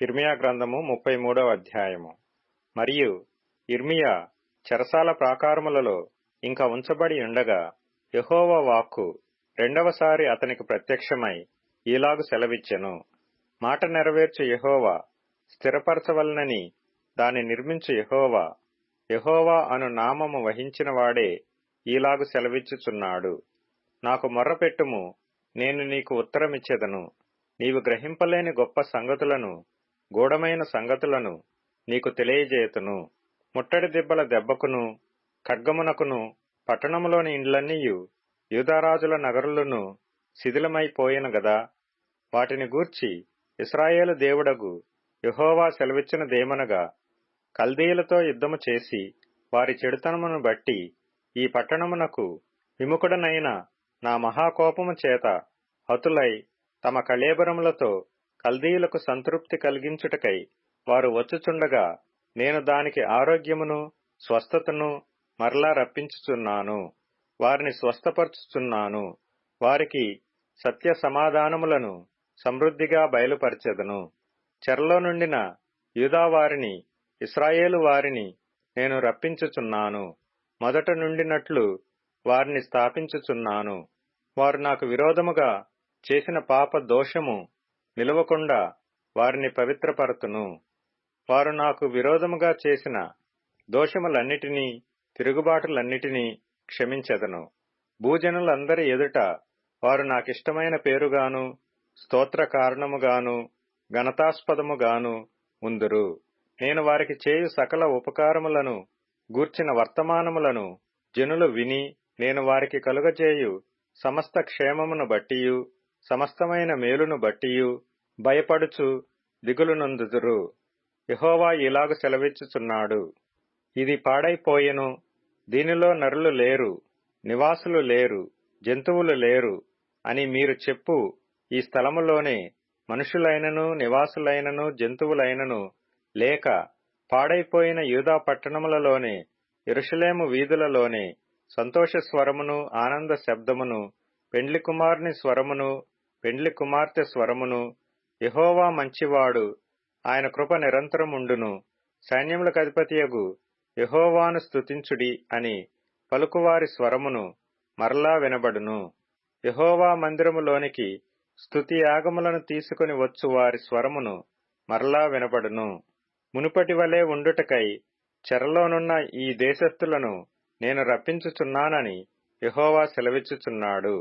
యిర్మీయా గ్రంథము 33వ అధ్యాయము. మరియు యిర్మీయా చెరసాల ప్రాకారములలో ఇంకా ఉంచబడి ఉండగా యెహోవా వాక్కు రెండవసారి అతనికి ప్రత్యక్షమై ఈలాగు సెలవిచ్చెను. మాట నెరవేర్చు యెహోవా, స్థిరపరచవలనని దాని నిర్మించు యెహోవా, యెహోవా అను నామము వహించిన వాడే ఈలాగు సెలవిచ్చుచున్నాడు. నాకు మొర్రపెట్టుము, నేను నీకు ఉత్తరమిచ్చెదను. నీవు గ్రహింపలేని గొప్ప సంగతులను, గూఢమైన సంగతులను నీకు తెలియజేతును. ముట్టడి దిబ్బల దెబ్బకును, ఖడ్గమునకును పట్టణములోని ఇండ్లన్నీయు, యూదారాజుల నగరులను శిథిలమైపోయెను గదా. వాటిని గూర్చి ఇశ్రాయేలు దేవుడగు యెహోవా సెలవిచ్చినదేమనగా, కల్దీయులతో యుద్ధము చేసి వారి చెడుతనమును బట్టి ఈ పట్టణమునకు విముఖుడనైన నా మహాకోపము చేత హతులై తమ కళేబరములతో కల్దీయులకు సంతృప్తి కలిగించుటకై వారు వచ్చుచుండగా, నేను దానికి ఆరోగ్యమును స్వస్థతను మరలా రప్పించుచున్నాను. వారిని స్వస్థపరచుచున్నాను. వారికి సత్య సమాధానములను సమృద్ధిగా బయలుపరచెదను. చెరలో నుండిన యూదా వారిని, ఇశ్రాయేలు వారిని నేను రప్పించుచున్నాను. మొదట నుండినట్లు వారిని స్థాపించుచున్నాను. వారు నాకు విరోధముగా చేసిన పాప దోషము నిలువకుండా వారిని పవిత్రపరతును. వారు నాకు విరోధముగా చేసిన దోషములన్నిటినీ, తిరుగుబాటులన్నిటినీ క్షమించెదను. భూజనులందరి ఎదుట వారు నాకిష్టమైన పేరుగాను, స్తోత్ర కారణముగాను, ఘనతాస్పదముగాను ఉందురు. నేను వారికి చేయు సకల ఉపకారములను గూర్చిన వర్తమానములను జనులు విని, నేను వారికి కలుగజేయు సమస్త క్షేమమును బట్టియు, సమస్తమైన మేలును బట్టియు భయపడుచు దిగులు నొందుదురు. యెహోవా ఇలాగు సెలవిచ్చుచున్నాడు. ఇది పాడైపోయెను, దీనిలో నరులు లేరు, నివాసులు లేరు, జంతువులు లేరు అని మీరు చెప్పు ఈ స్థలములోనే మనుషులైనను, నివాసులైనను, జంతువులైనను లేక, పాడైపోయిన యూదా పట్టణములలోనే, యెరూషలేము వీధులలోనే సంతోష స్వరమును, ఆనంద శబ్దమును, పెండ్లి కుమారుని స్వరమును, పెండ్లి కుమార్తె స్వరమును, యెహోవా మంచివాడు, ఆయన కృప నిరంతరముండును, సైన్యములకు అధిపతియగు యెహోవాను స్తుతించుడి అని పలుకువారి స్వరమును మరలా వినబడును. యెహోవా మందిరములోనికి స్తుతి యాగములను తీసుకుని వచ్చు వారి స్వరమును మరలా వినబడును. మునుపటి వలె ఉండుటకై చెరలోనున్న ఈ దేశస్థులను నేను రప్పించుచున్నానని యెహోవా సెలవిచ్చుచున్నాడు.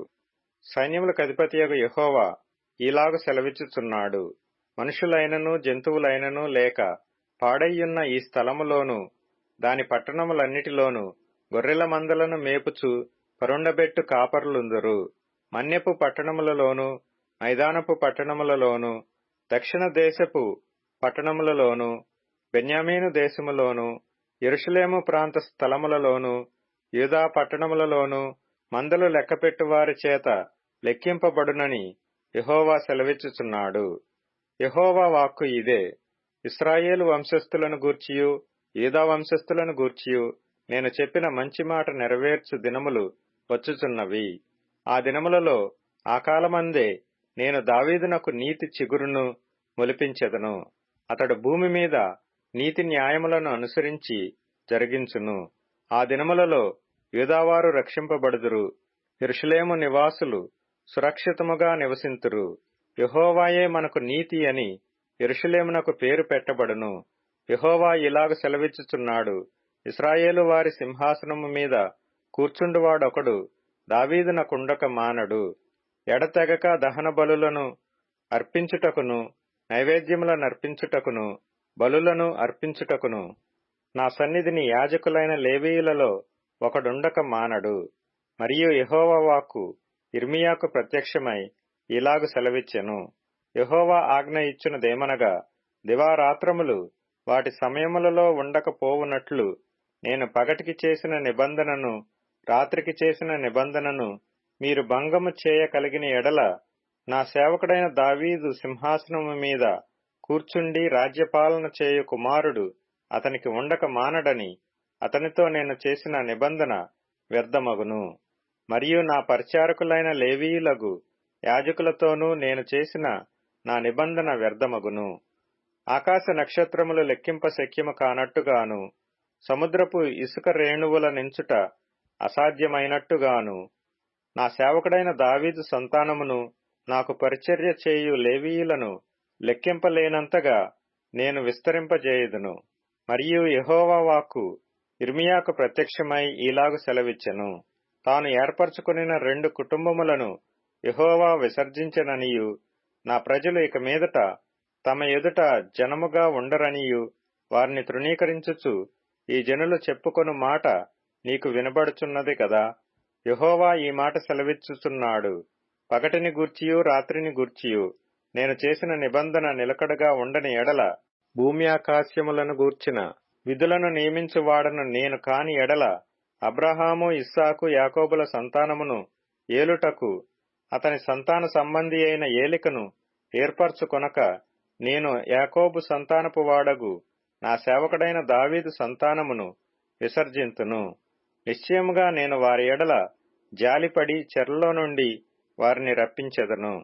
సైన్యములకు అధిపతియగు యెహోవా ఈలాగు సెలవిచ్చుచున్నాడు. మనుషులైనను, జంతువులైనను లేక, పాడైయున్న ఈ స్థలములోను, దాని పట్టణములన్నిటిలోను గొర్రెల మందలను మేపుచు పరుండబెట్టు కాపరులుందురు. మన్యపు పట్టణములలోను, మైదానపు పట్టణములలోను, దక్షిణ దేశపు పట్టణములలోను, బెన్యామీను దేశములోను, యెరూషలేము ప్రాంత స్థలములలోను, యూదా పట్టణములలోను మందలు లెక్కపెట్టు వారి చేత లెక్కింపబడునని యెహోవా సెలవిచ్చుచున్నాడు. యెహోవా వాక్కు ఇదే. ఇశ్రాయేలు వంశస్థులను గూర్చియు, యూదా వంశస్థులను గూర్చియు నేను చెప్పిన మంచి మాట నెరవేర్చు దినములు వచ్చుచున్నవి. ఆ దినములలో ఆ కాలమందే నేను దావీదునకు నీతి చిగురును మొలిపించెదను. అతడు భూమి మీద నీతి న్యాయములను అనుసరించి జరిగించును. ఆ దినములలో యూదావారు రక్షింపబడుదురు, యెరూషలేము నివాసులు సురక్షితముగా నివసింతురు. యెహోవాయే మనకు నీతి అని యెరూషలేమునకు పేరు పెట్టబడును. యెహోవా ఇలాగు సెలవిచ్చుచున్నాడు. ఇశ్రాయేలు వారి సింహాసనము మీద కూర్చుండువాడొకడు దావీదునకుండక మానడు. ఎడతెగక దహన బలులను అర్పించుటకును, నైవేద్యములనర్పించుటకును, బలులను అర్పించుటకును నా సన్నిధిని యాజకులైన లేవీయులలో ఒకడుండక మానడు. మరియు యెహోవా వాక్కు యిర్మీయాకు ప్రత్యక్షమై ఇలాగు సెలవిచ్చెను. యెహోవా ఆజ్ఞ ఇచ్చునదేమనగా, దివారాత్రములు వాటి సమయములలో ఉండకపోవునట్లు నేను పగటికి చేసిన నిబంధనను, రాత్రికి చేసిన నిబంధనను మీరు భంగము చేయగలిగిన ఎడల, నా సేవకుడైన దావీదు సింహాసనము మీద కూర్చుండి రాజ్యపాలన చేయు కుమారుడు అతనికి ఉండక మానడని అతనితో నేను చేసిన నిబంధన వ్యర్థమగును. మరియు నా పరిచారకులైన లేవీయులగు యాజకులతోనూ నేను చేసిన నా నిబంధన వ్యర్థమగును. ఆకాశ నక్షత్రములు లెక్కింప శక్యము కానట్టుగాను, సముద్రపు ఇసుక రేణువుల నించుట అసాధ్యమైనట్టుగాను, నా సేవకుడైన దావీదు సంతానమును, నాకు పరిచర్య చేయు లేవీయులను లెక్కింపలేనంతగా నేను విస్తరింపజేయుదును. మరియు యెహోవా వాక్కు యిర్మీయాకు ప్రత్యక్షమై ఈలాగు సెలవిచ్చెను. తాను ఏర్పరచుకొనిన 2 కుటుంబములను యెహోవా విసర్జించెననియు, నా ప్రజలు ఇక మీదట తమ ఎదుట జనముగా ఉండరనియు, వారిని తృణీకరించుచు ఈ జనులు చెప్పుకొను మాట నీకు వినబడుచున్నది కదా. యెహోవా ఈ మాట సెలవిచ్చుచున్నాడు. పగటిని గూర్చియు రాత్రిని గూర్చియు నేను చేసిన నిబంధన నిలకడగా ఉండని ఎడల, భూమ్యాకాశములను గూర్చిన విధులను నియమించువాడను నేను కాని ఎడల, అబ్రహాము, ఇస్సాకు, యాకోబుల సంతానమును ఏలుటకు అతని సంతాన సంబంధి అయిన ఏలికను ఏర్పరచుకొనక, నేను యాకోబు సంతానపు వాడగు నా సేవకుడైన దావీదు సంతానమును విసర్జింతును. నిశ్చయముగా నేను వారి ఎడల జాలిపడి చెరలో నుండి వారిని రప్పించెదను.